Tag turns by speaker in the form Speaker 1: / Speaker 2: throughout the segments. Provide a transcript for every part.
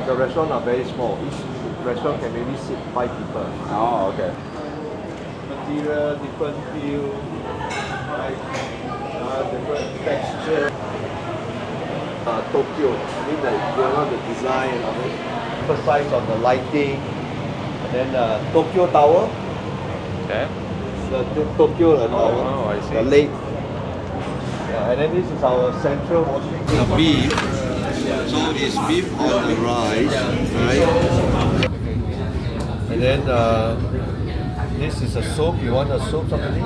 Speaker 1: but the restaurants are very small. Each restaurant can maybe sit 5 people.
Speaker 2: Oh, okay.
Speaker 1: Material, different feel, right? Different texture. Tokyo, I mean like they want the design and all this. Emphasize on the lighting. And then Tokyo Tower.
Speaker 2: Okay.
Speaker 1: The Tokyo Tower.
Speaker 2: Oh, I see.
Speaker 1: The lake. Yeah, and then this is our central washing. The beef. So it's beef on the rice, right? And then this is a soup. You want a soup, somebody?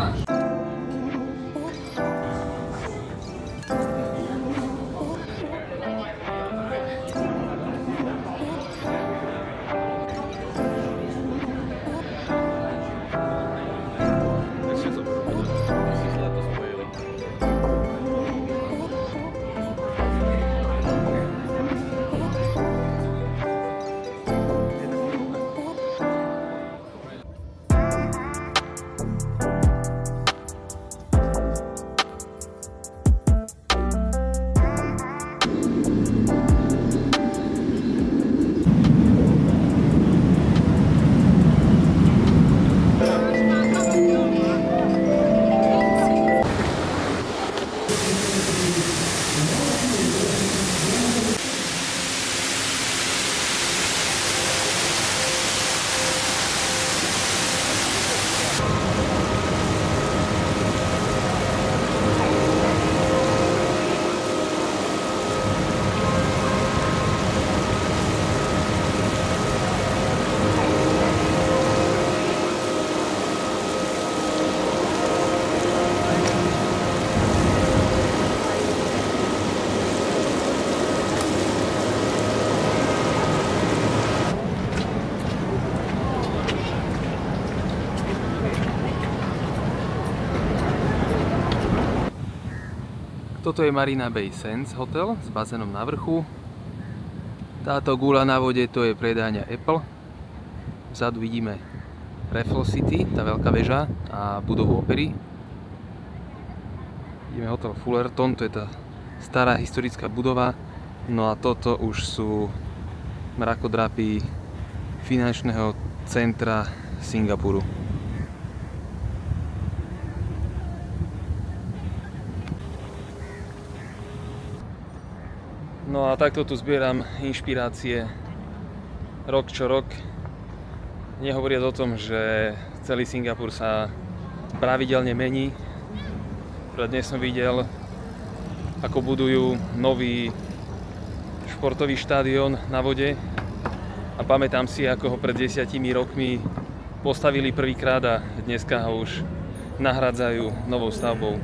Speaker 3: Toto je Marina Bay Sands hotel s bazénom na vrchu. Táto guľa na vode to je predajňa Apple. Vzadu vidíme Raffles City, tá veľká väža a budovu opery. Vidíme hotel Fullerton, to je tá stará historická budova. No a toto už sú mrakodrapy finančného centra Singapuru. No a takto tu zbieram inšpirácie rok čo rok. Nehovoriac o tom, že celý Singapur sa pravidelne mení. Dnes som videl, ako budujú nový športový štadión na vode a pamätám si, ako ho pred 10 rokmi postavili prvýkrát a dneska ho už nahrádzajú novou stavbou.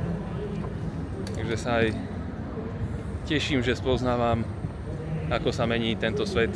Speaker 3: Takže sa aj teším, že spoznávam, ako sa mení tento svet.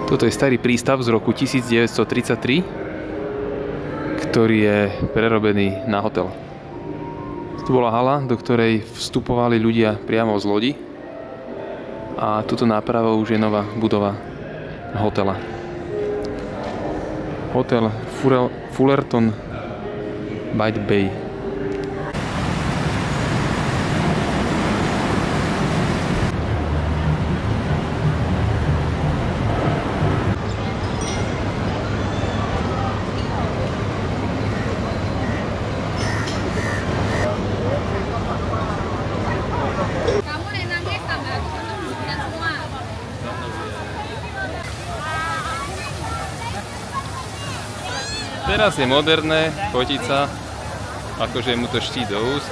Speaker 3: Toto je starý prístav z roku 1933, ktorý je prerobený na hotel. Tu bola hala, do ktorej vstupovali ľudia priamo z lodi a tuto nápravou už je nová budova hotela. Hotel Fullerton by the Bay. Teraz je moderné fotiť sa, akože mu to ští do úst.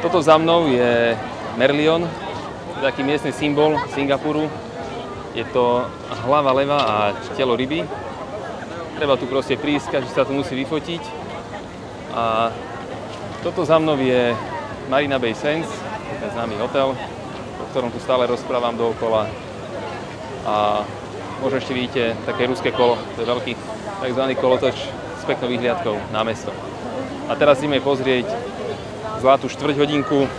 Speaker 3: Toto za mnou je Merlion, Je taký miestny symbol Singapuru. Je to hlava leva a telo ryby. Treba tu proste prísť, každý sa tu musí vyfotiť. A toto za mnou je Marina Bay Sands, ten známy hotel, o ktorom tu stále rozprávam dookola. A možno ešte vidíte také ruské kolo, to je veľký tzv. Kolotoč s peknou vyhliadkou na mesto. A teraz ideme pozrieť zlatú štvrťhodinku.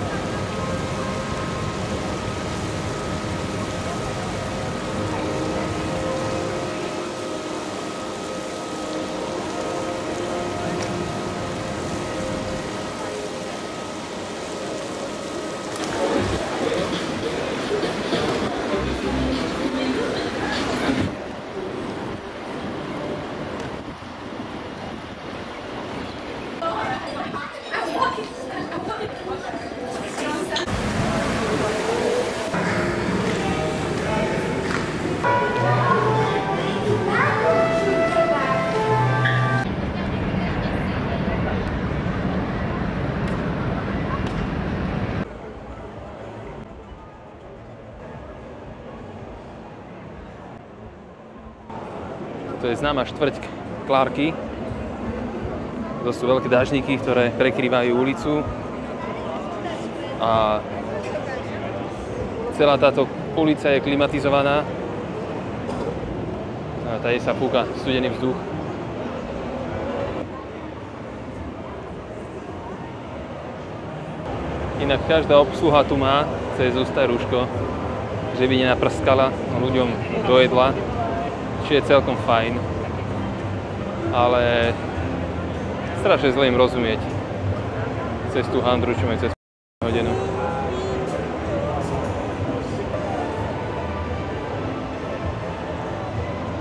Speaker 3: To je známa štvrť Clarke. To sú veľké dážniky, ktoré prekrývajú ulicu. A celá táto ulica je klimatizovaná. A tady sa fúka studený vzduch. Inak každá obsluha tu má cez ústa rúško, že by nenaprskala ľuďom do jedla. Čiže je celkom fajn, ale strašne zle im rozumieť cez tú handru, čo majú cez hodinu.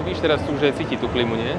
Speaker 3: Vidíš, teraz tu už aj cíti tú klimu, nie?